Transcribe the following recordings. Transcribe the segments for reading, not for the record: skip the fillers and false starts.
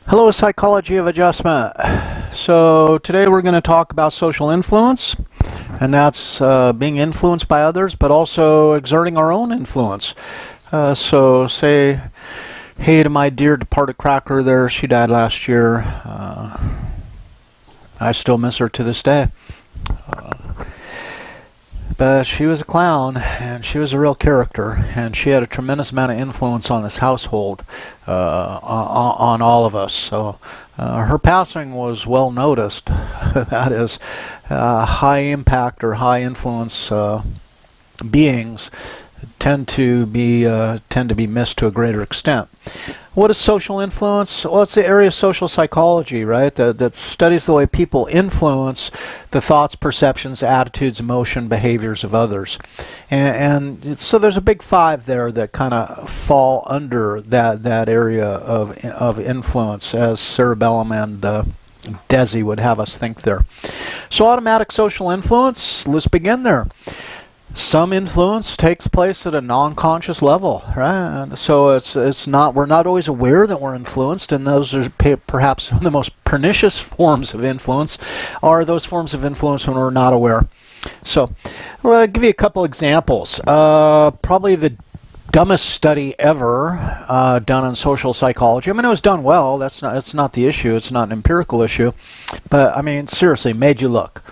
Hello, Psychology of Adjustment. So today we're going to talk about social influence, and that's being influenced by others, but also exerting our own influence. So say hey to my dear departed cracker there. She died last year. I still miss her to this day. But she was a clown, and she was a real character, and she had a tremendous amount of influence on this household, on all of us. So her passing was well noticed. That is, high impact or high influence beings tend to be missed to a greater extent. What is social influence? Well, it's the area of social psychology, right? That studies the way people influence the thoughts, perceptions, attitudes, emotion, behaviors of others. And so there's a big five there that kind of fall under that area of influence, as cerebellum and Desi would have us think there. So automatic social influence, let's begin there. Some influence takes place at a non-conscious level, right? So we're not always aware that we're influenced, and those are perhaps some of the most pernicious forms of influence are those forms of influence when we're not aware. So I'll give you a couple examples. Probably the dumbest study ever done on social psychology. I mean, it was done well. It's not the issue. It's not an empirical issue. But I mean, seriously, made you look.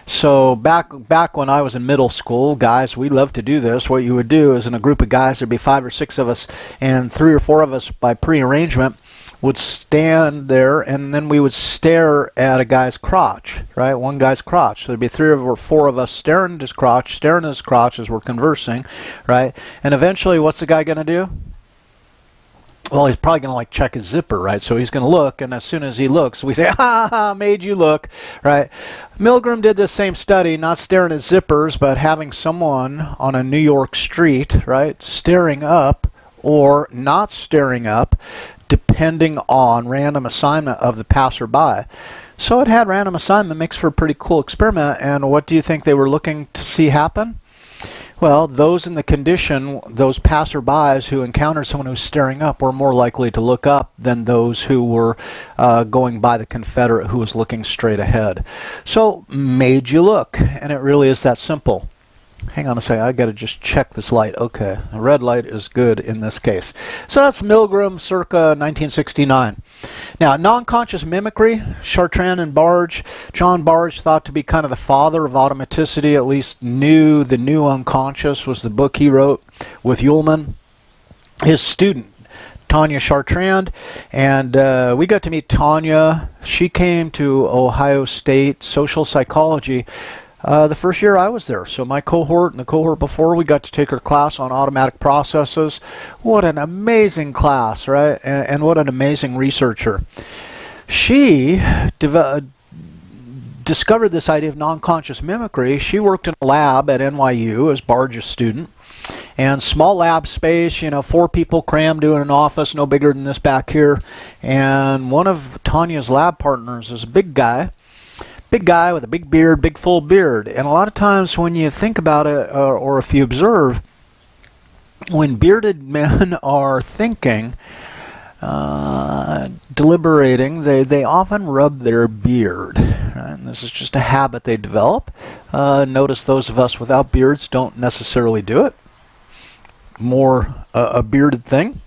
So back when I was in middle school, guys, we loved to do this. What you would do is in a group of guys, there'd be 5 or 6 of us, and 3 or 4 of us by prearrangement would stand there, and then we would stare at a guy's crotch, right? One guy's crotch. So there'd be 3 or 4 of us staring at his crotch as we're conversing, right? And eventually, what's the guy going to do? Well, he's probably going to check his zipper, right? So he's going to look, and as soon as he looks, we say, ha ha, made you look, right? Milgram did this same study, not staring at zippers, but having someone on a New York street, right, staring up or not staring up, depending on random assignment of the passerby. So it had random assignment, makes for a pretty cool experiment, and what do you think they were looking to see happen? Well, those in the condition, those passerbys who encountered someone who's staring up were more likely to look up than those who were going by the Confederate who was looking straight ahead. So, made you look, and it really is that simple. Hang on a second, I got to just check this light. Okay, the red light is good in this case. So that's Milgram circa 1969. Now, non-conscious mimicry, Chartrand and Barge. John Barge, thought to be kind of the father of automaticity, at least knew the new unconscious, was the book he wrote with Ullman. His student, Tanya Chartrand, and we got to meet Tanya. She came to Ohio State social psychology the first year I was there. So my cohort and the cohort before, we got to take her class on automatic processes. What an amazing class, right? And what an amazing researcher. She discovered this idea of non-conscious mimicry. She worked in a lab at NYU as Barge's student. And small lab space, 4 people crammed in an office, no bigger than this back here. And one of Tanya's lab partners is a big guy with a big beard, big full beard. And a lot of times when you think about it, or if you observe, when bearded men are thinking, deliberating, they often rub their beard. Right? And this is just a habit they develop. Notice those of us without beards don't necessarily do it. More a bearded thing.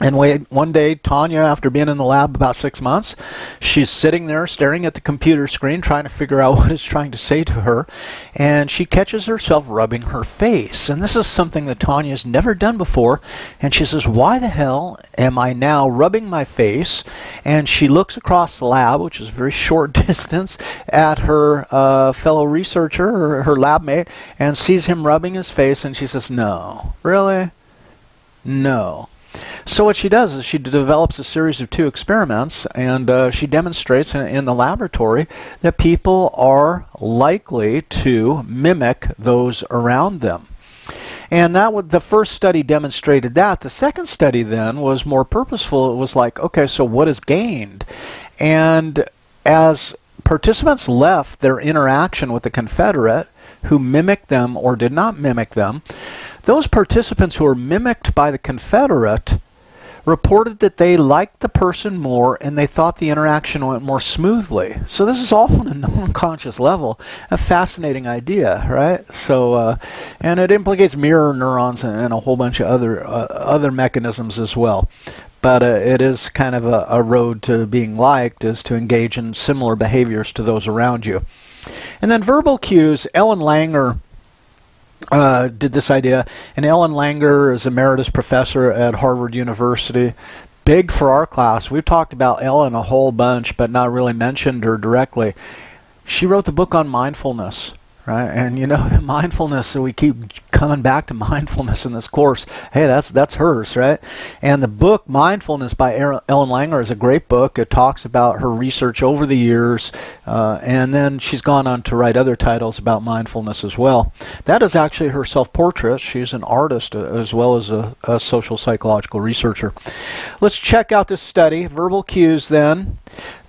And one day, Tanya, after being in the lab about 6 months, she's sitting there staring at the computer screen, trying to figure out what it's trying to say to her, and she catches herself rubbing her face. And this is something that Tanya's never done before, and she says, why the hell am I now rubbing my face? And she looks across the lab, which is a very short distance, at her fellow researcher, her lab mate, and sees him rubbing his face, and she says, no, really? No. So what she does is she develops a series of 2 experiments, and she demonstrates in the laboratory that people are likely to mimic those around them. And the first study demonstrated that. The second study then was more purposeful. It was like, okay, so what is gained? And as participants left their interaction with the Confederate, who mimicked them or did not mimic them, those participants who were mimicked by the Confederate reported that they liked the person more and they thought the interaction went more smoothly. So this is all on a non-conscious level. A fascinating idea, right? So, and it implicates mirror neurons and a whole bunch of other mechanisms as well. But it is kind of a road to being liked, is to engage in similar behaviors to those around you. And then verbal cues, Ellen Langer did this idea, and Ellen Langer is emeritus professor at Harvard University. Big for our class. We've talked about Ellen a whole bunch, but not really mentioned her directly. She wrote the book on mindfulness, right? And you know, mindfulness, so we keep coming back to mindfulness in this course. Hey, that's hers, right? And the book Mindfulness by Ellen Langer is a great book. It talks about her research over the years, and then she's gone on to write other titles about mindfulness as well. That is actually her self-portrait. She's an artist as well as a social psychological researcher. Let's check out this study. Verbal cues then.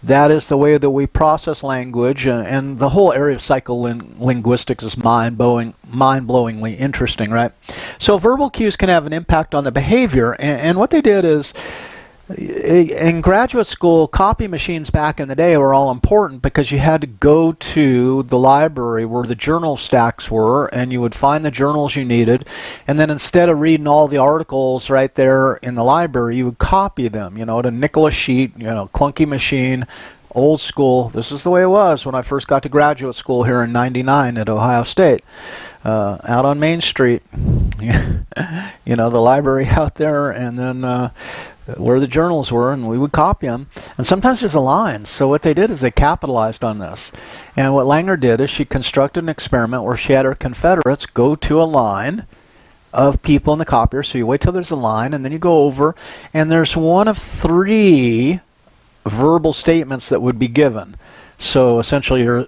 That is the way that we process language, and the whole area of psycholinguistics is mind-blowingly interesting, right? So verbal cues can have an impact on the behavior, and what they did is, in graduate school, copy machines back in the day were all important because you had to go to the library where the journal stacks were, and you would find the journals you needed, and then instead of reading all the articles right there in the library, you would copy them, you know, to nickel a sheet, you know, clunky machine, old school. This is the way it was when I first got to graduate school here in '99 at Ohio State, out on Main Street. You know, the library out there, and then where the journals were, and we would copy them. And sometimes there's a line. So what they did is they capitalized on this. And what Langer did is she constructed an experiment where she had her confederates go to a line of people in the copier. So you wait till there's a line, and then you go over, and there's one of 3 verbal statements that would be given. So essentially you're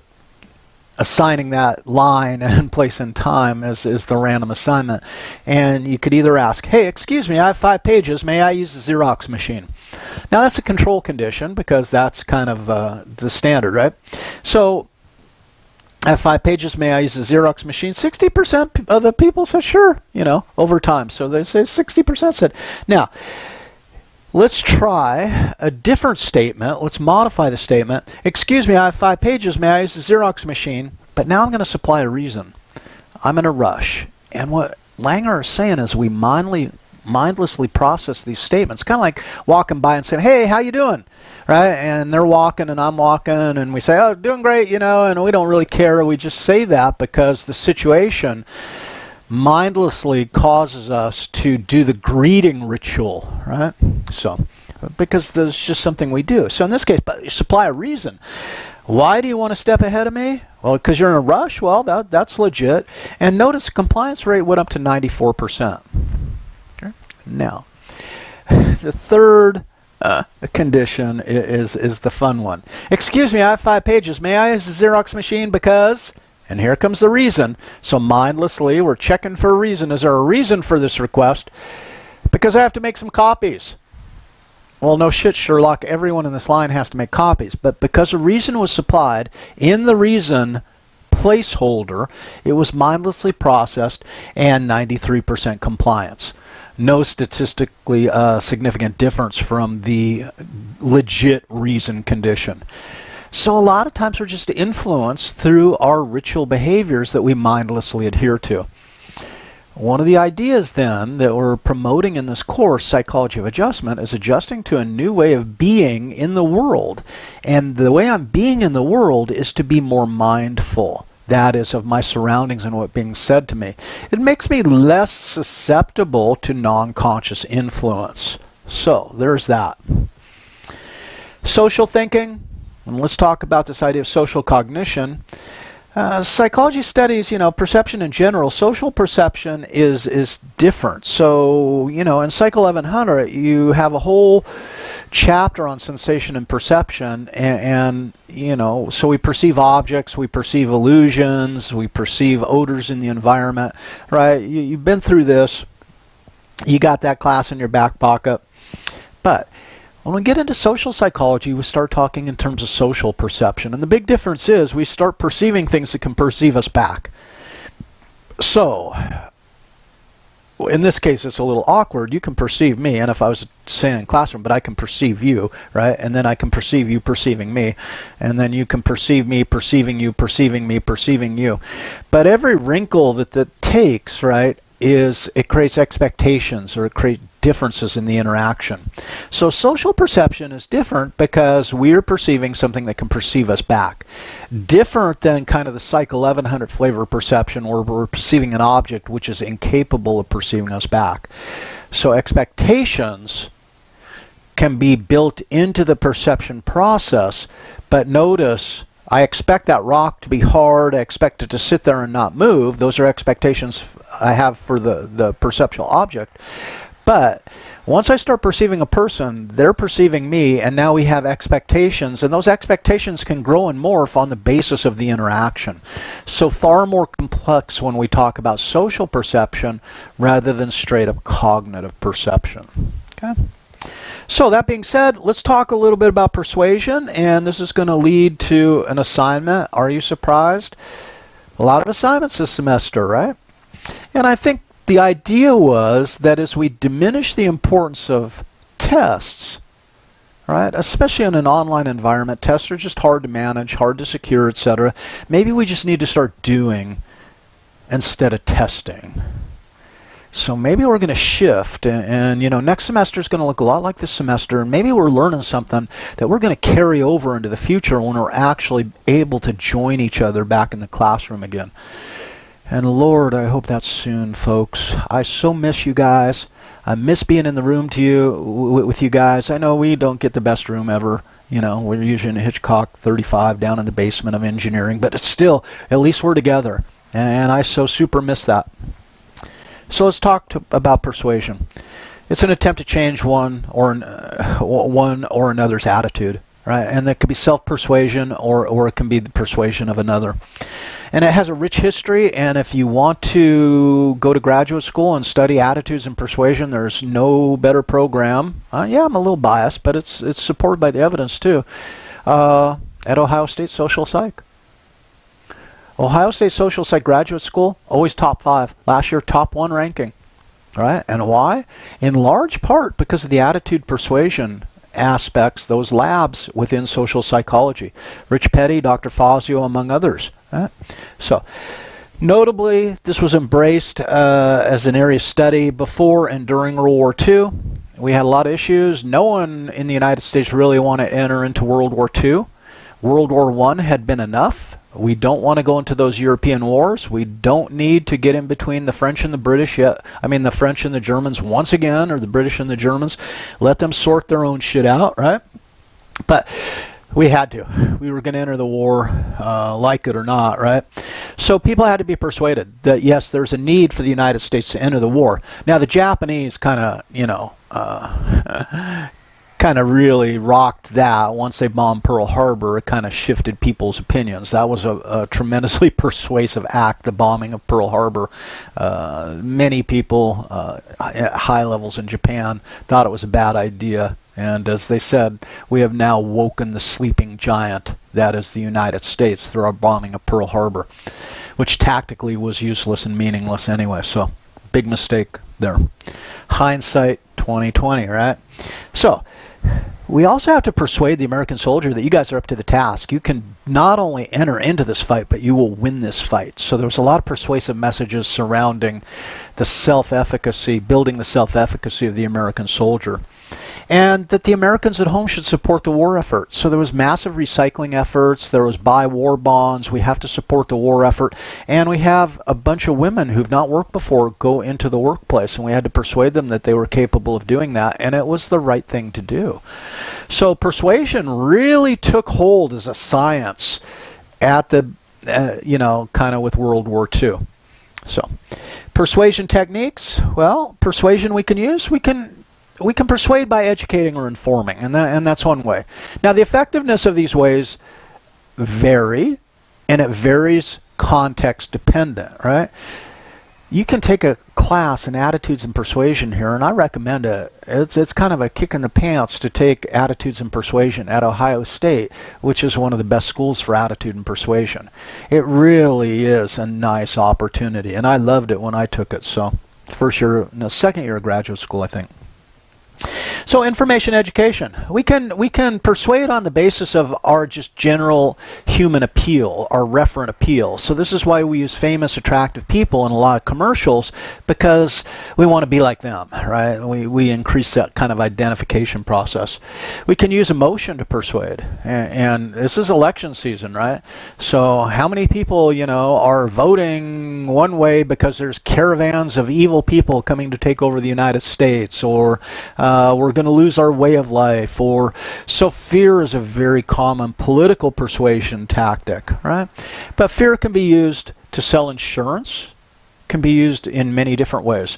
assigning that line and place and time as the random assignment. And you could either ask, hey, excuse me, I have 5 pages, may I use the Xerox machine? Now that's a control condition because that's kind of the standard, right? So I have 5 pages, may I use the Xerox machine? 60% of the people said sure, you know, over time. So they say 60% said. Now, let's try a different statement. Let's modify the statement. Excuse me, I have 5 pages. May I use the Xerox machine? But now I'm going to supply a reason. I'm in a rush. And what Langer is saying is we mindlessly process these statements. Kind of like walking by and saying, hey, how you doing? Right? And they're walking and I'm walking and we say, oh, doing great, you know, and we don't really care. We just say that because the situation mindlessly causes us to do the greeting ritual, right? So, because there's just something we do. So in this case, but you supply a reason. Why do you want to step ahead of me? Well, because you're in a rush. Well, that's legit. And notice the compliance rate went up to 94%. Okay. Now, the third condition is the fun one. Excuse me, I have 5 pages. May I use the Xerox machine because... And here comes the reason. So mindlessly, we're checking for a reason. Is there a reason for this request? Because I have to make some copies. Well, no shit, Sherlock. Everyone in this line has to make copies. But because a reason was supplied in the reason placeholder, it was mindlessly processed and 93% compliance. No statistically significant difference from the legit reason condition. So a lot of times we're just influenced through our ritual behaviors that we mindlessly adhere to. One of the ideas then that we're promoting in this course, Psychology of Adjustment, is adjusting to a new way of being in the world. And the way I'm being in the world is to be more mindful. That is, of my surroundings and what's being said to me. It makes me less susceptible to non-conscious influence. So there's that. Social thinking. And let's talk about this idea of social cognition. Psychology studies, you know, perception in general. Social perception is different. So, you know, in Psych 1100, you have a whole chapter on sensation and perception. And you know, so we perceive objects, we perceive illusions, we perceive odors in the environment, right? You've been through this. You got that class in your back pocket. But when we get into social psychology, we start talking in terms of social perception. And the big difference is we start perceiving things that can perceive us back. So, in this case, it's a little awkward. You can perceive me, and if I was saying in classroom, but I can perceive you, right? And then I can perceive you perceiving me, and then you can perceive me perceiving you, perceiving me perceiving you. But every wrinkle that takes, right, is it creates expectations, or it creates differences in the interaction. So social perception is different because we're perceiving something that can perceive us back. Different than kind of the Psych 1100 flavor perception, where we're perceiving an object which is incapable of perceiving us back. So expectations can be built into the perception process, but notice I expect that rock to be hard, I expect it to sit there and not move. Those are expectations I have for the perceptual object. But once I start perceiving a person, they're perceiving me, and now we have expectations, and those expectations can grow and morph on the basis of the interaction. So far more complex when we talk about social perception rather than straight up cognitive perception. Okay? So that being said, let's talk a little bit about persuasion, and this is going to lead to an assignment. Are you surprised? A lot of assignments this semester, right? And I think the idea was that as we diminish the importance of tests, right, especially in an online environment, tests are just hard to manage, hard to secure, etc. Maybe we just need to start doing instead of testing. So maybe we're going to shift, and you know, next semester is going to look a lot like this semester, and maybe we're learning something that we're going to carry over into the future when we're actually able to join each other back in the classroom again. And Lord, I hope that's soon, folks. I so miss you guys. I miss being in the room with you guys. I know we don't get the best room ever. You know, we're usually in a Hitchcock 35 down in the basement of engineering, but it's still, at least we're together. And I so super miss that. So let's talk about persuasion. It's an attempt to change one or another's attitude, right? And that could be self-persuasion, or it can be the persuasion of another. And it has a rich history, and if you want to go to graduate school and study attitudes and persuasion, there's no better program. Yeah, I'm a little biased, but it's supported by the evidence too. At Ohio State Social Psych. Ohio State Social Psych Graduate School, always top 5. Last year, top 1 ranking. Right? And why? In large part because of the attitude persuasion aspects, those labs within social psychology. Rich Petty, Dr. Fazio, among others. Right? So, notably, this was embraced as an area of study before and during World War II. We had a lot of issues. No one in the United States really wanted to enter into World War II. World War I had been enough. We don't want to go into those European wars. We don't need to get in between the French and the British yet. I mean, the French and the Germans once again, or the British and the Germans. Let them sort their own shit out, right? But we had to. We were going to enter the war, like it or not, right? So people had to be persuaded that, yes, there's a need for the United States to enter the war. Now, the Japanese kind of, you know, kind of really rocked that. Once they bombed Pearl Harbor, it kind of shifted people's opinions. That was a tremendously persuasive act, the bombing of Pearl Harbor. Many people at high levels in Japan thought it was a bad idea. And as they said, we have now woken the sleeping giant, that is the United States, through our bombing of Pearl Harbor, which tactically was useless and meaningless anyway. So, big mistake there. Hindsight 2020, right? So, we also have to persuade the American soldier that you guys are up to the task. You can not only enter into this fight, but you will win this fight. So there was a lot of persuasive messages surrounding the self-efficacy, building the self-efficacy of the American soldier. And that the Americans at home should support the war effort. So there was massive recycling efforts, there was buy war bonds, we have to support the war effort, and we have a bunch of women who've not worked before go into the workplace, and we had to persuade them that they were capable of doing that, and it was the right thing to do. So persuasion really took hold as a science at the, you know, kind of with World War II. So, persuasion techniques, well, persuasion we can use, we can persuade by educating or informing, and that's one way. Now, the effectiveness of these ways vary, and it varies context dependent, right? You can take a class in attitudes and persuasion here, and I recommend it. It's kind of a kick in the pants to take attitudes and persuasion at Ohio State, which is one of the best schools for attitude and persuasion. It really is a nice opportunity, and I loved it when I took it, so second year of graduate school, I think. So information education, we can persuade on the basis of our just general human appeal, our referent appeal. So this is why we use famous, attractive people in a lot of commercials, because we want to be like them, right? We increase that kind of identification process. We can use emotion to persuade, and this is election season, right? So how many people, are voting one way because there's caravans of evil people coming to take over the United States, or we're going to lose our way of life, so fear is a very common political persuasion tactic, right? But fear can be used to sell insurance, can be used in many different ways.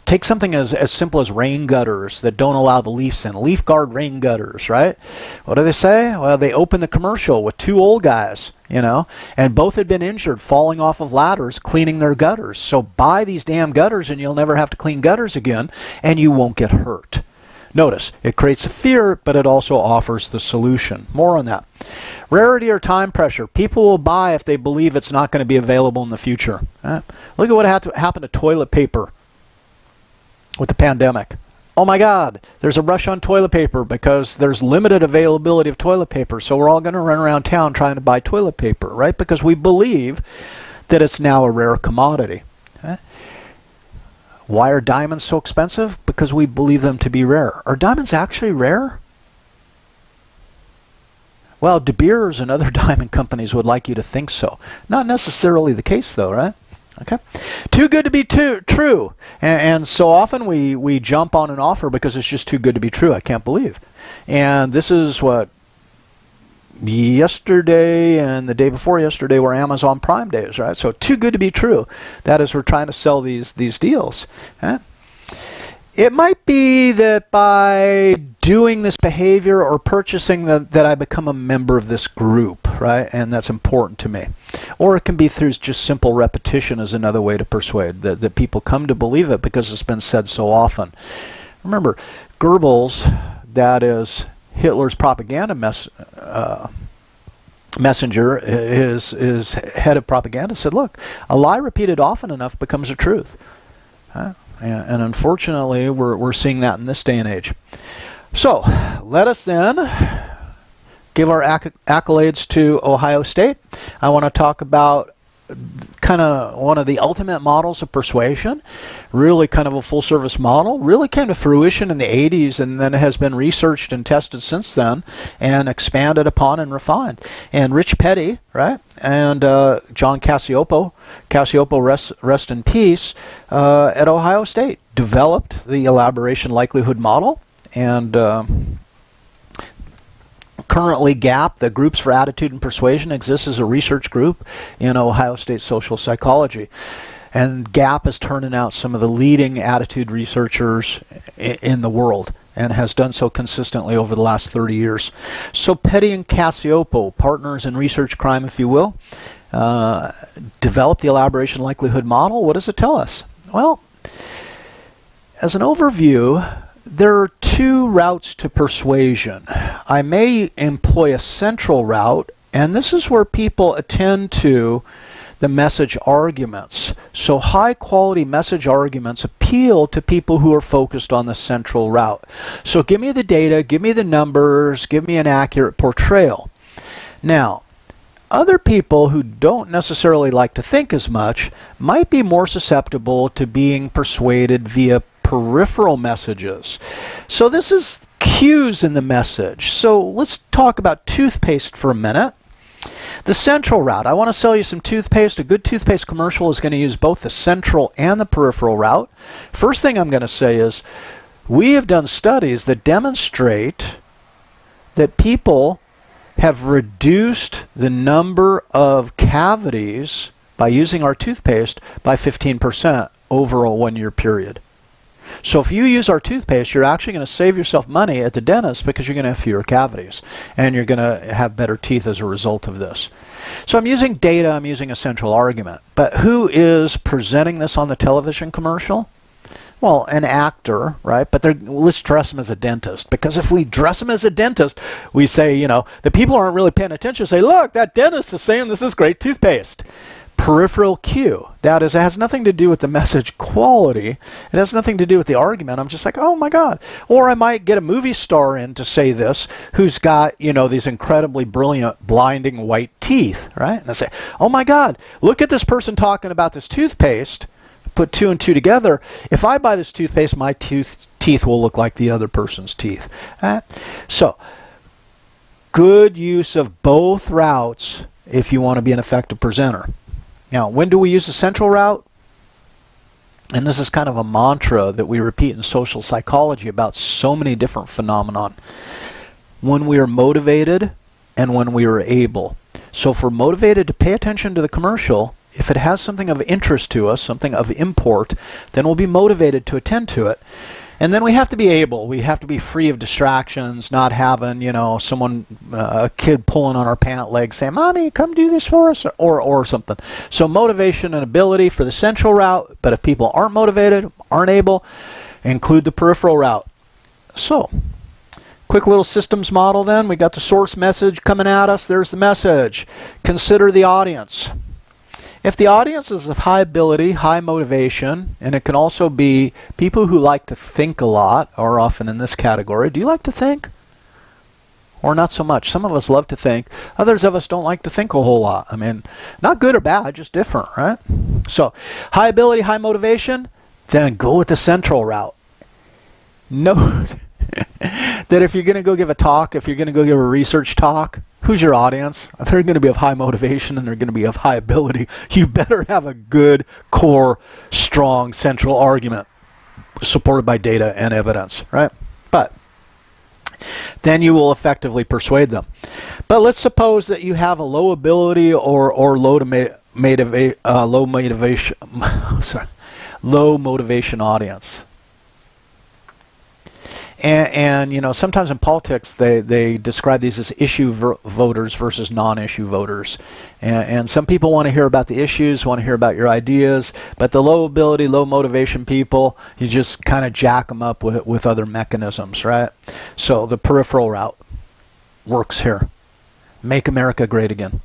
Take something as simple as rain gutters that don't allow the leaves in. Leaf guard rain gutters, right? What do they say? Well, they open the commercial with two old guys, and both had been injured falling off of ladders cleaning their gutters. So buy these damn gutters and you'll never have to clean gutters again, and you won't get hurt. Notice, it creates a fear, but it also offers the solution. More on that. Rarity or time pressure. People will buy if they believe it's not going to be available in the future. Look at what happened to toilet paper with the pandemic. Oh my God, there's a rush on toilet paper because there's limited availability of toilet paper. So we're all going to run around town trying to buy toilet paper, right? Because we believe that it's now a rare commodity. Why are diamonds so expensive? Because we believe them to be rare. Are diamonds actually rare? Well, De Beers and other diamond companies would like you to think so. Not necessarily the case though, right? Okay, too good to be true, and so often we jump on an offer because it's just too good to be true. I can't believe, and this is what yesterday and the day before yesterday were Amazon Prime days, right? So too good to be true. That is, we're trying to sell these deals. It might be that by doing this behavior or purchasing that I become a member of this group, right? And that's important to me. Or it can be through just simple repetition as another way to persuade, that people come to believe it because it's been said so often. Remember, Goebbels, that is Hitler's propaganda messenger, his head of propaganda, said, look, a lie repeated often enough becomes a truth. And unfortunately, we're seeing that in this day and age. So let us then give our accolades to Ohio State. I want to talk about kind of one of the ultimate models of persuasion, really kind of a full-service model, really came to fruition in the 80s and then has been researched and tested since then and expanded upon and refined. And Rich Petty, right, and John Cacioppo, rest in peace, at Ohio State, developed the elaboration likelihood model, and currently GAP, the Groups for Attitude and Persuasion, exists as a research group in Ohio State social psychology. And GAP is turning out some of the leading attitude researchers in the world and has done so consistently over the last 30 years. So Petty and Cacioppo, partners in research crime, if you will, developed the elaboration likelihood model. What does it tell us? Well, as an overview, there are two routes to persuasion. I may employ a central route, and this is where people attend to the message arguments. So high quality message arguments appeal to people who are focused on the central route. So give me the data, give me the numbers, give me an accurate portrayal. Now, other people who don't necessarily like to think as much might be more susceptible to being persuaded via peripheral messages. So this is cues in the message. So let's talk about toothpaste for a minute. The central route. I want to sell you some toothpaste. A good toothpaste commercial is going to use both the central and the peripheral route. First thing I'm going to say is we have done studies that demonstrate that people have reduced the number of cavities by using our toothpaste by 15% over a 1-year period. So if you use our toothpaste, you're actually going to save yourself money at the dentist because you're going to have fewer cavities and you're going to have better teeth as a result of this. So I'm using data, I'm using a central argument. But who is presenting this on the television commercial? Well, an actor, right? But let's dress him as a dentist, because if we dress him as a dentist, we say, the people aren't really paying attention, say, look, that dentist is saying this is great toothpaste. peripheral cue. That is, it has nothing to do with the message quality. It has nothing to do with the argument. I'm just like, oh my God. Or I might get a movie star in to say this who's got, you know, these incredibly brilliant, blinding white teeth, right? And I say, oh my God, look at this person talking about this toothpaste. Put two and two together. If I buy this toothpaste, my teeth will look like the other person's teeth. Right? So, good use of both routes if you want to be an effective presenter. Now, when do we use the central route? And this is kind of a mantra that we repeat in social psychology about so many different phenomenon. When we are motivated and when we are able. So if we're motivated to pay attention to the commercial, if it has something of interest to us, something of import, then we'll be motivated to attend to it. And then we have to be able. We have to be free of distractions, not having, you know, someone, a kid pulling on our pant leg saying, Mommy, come do this for us, or something. So motivation and ability for the central route, but if people aren't motivated, aren't able, include the peripheral route. So, quick little systems model then. We got the source message coming at us. There's the message. Consider the audience. If the audience is of high ability, high motivation, and it can also be people who like to think a lot, are often in this category. Do you like to think? Or not so much? Some of us love to think. Others of us don't like to think a whole lot. I mean, not good or bad, just different, right? So, high ability, high motivation, then go with the central route. Note that if you're going to go give a talk, if you're going to go give a research talk, who's your audience? They're going to be of high motivation and they're going to be of high ability. You better have a good, core, strong, central argument supported by data and evidence, right? But then you will effectively persuade them. But let's suppose that you have a low ability or low motivation audience. And you know, sometimes in politics they describe these as issue voters versus non-issue voters. And some people want to hear about the issues, want to hear about your ideas, but the low ability, low motivation people, you just kind of jack them up with other mechanisms, right? So the peripheral route works here. Make America great again.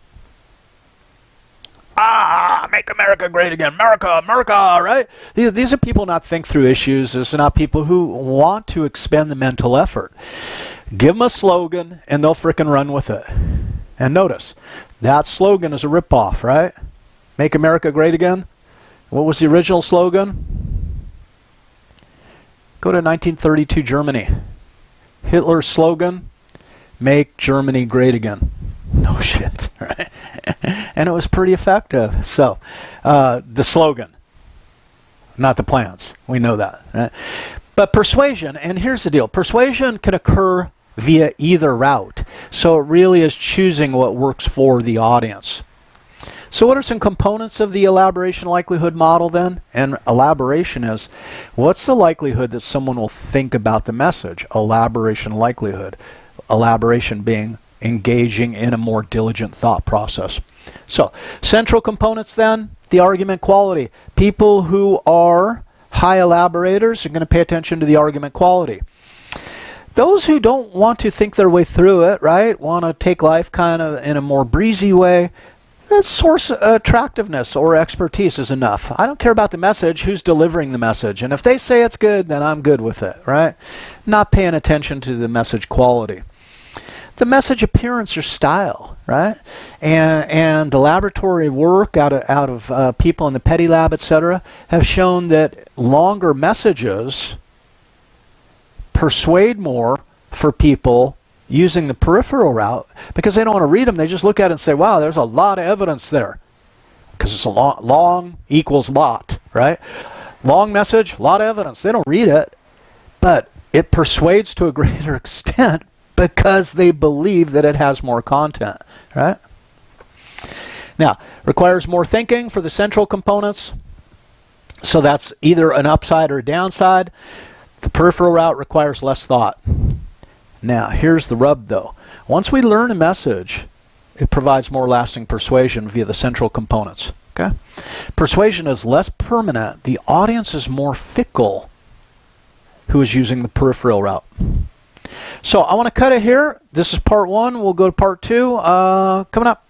Make America great again. America, America, right? These are people not think through issues. These are not people who want to expend the mental effort. Give them a slogan and they'll frickin' run with it. And notice, that slogan is a ripoff, right? Make America great again. What was the original slogan? Go to 1932 Germany. Hitler's slogan, make Germany great again. No shit, right? And it was pretty effective. So, the slogan, not the plans. We know that. Right? But persuasion, and here's the deal. Persuasion can occur via either route. So it really is choosing what works for the audience. So what are some components of the elaboration likelihood model then? And elaboration is, what's the likelihood that someone will think about the message? Elaboration likelihood. Elaboration being engaging in a more diligent thought process. So, central components then, the argument quality. People who are high elaborators are going to pay attention to the argument quality. Those who don't want to think their way through it, right, want to take life kind of in a more breezy way, that source attractiveness or expertise is enough. I don't care about the message, who's delivering the message. And if they say it's good, then I'm good with it, right? Not paying attention to the message quality. The message appearance or style, right? And the laboratory work out of people in the Petty Lab, etc., have shown that longer messages persuade more for people using the peripheral route because they don't want to read them. They just look at it and say, wow, there's a lot of evidence there. Because it's a long equals lot, right? Long message, lot of evidence. They don't read it, but it persuades to a greater extent because they believe that it has more content, right? Now, requires more thinking for the central components. So that's either an upside or a downside. The peripheral route requires less thought. Now, here's the rub though. Once we learn a message, it provides more lasting persuasion via the central components. Okay? Persuasion is less permanent. The audience is more fickle who is using the peripheral route. So I want to cut it here. This is part one. We'll go to part two coming up.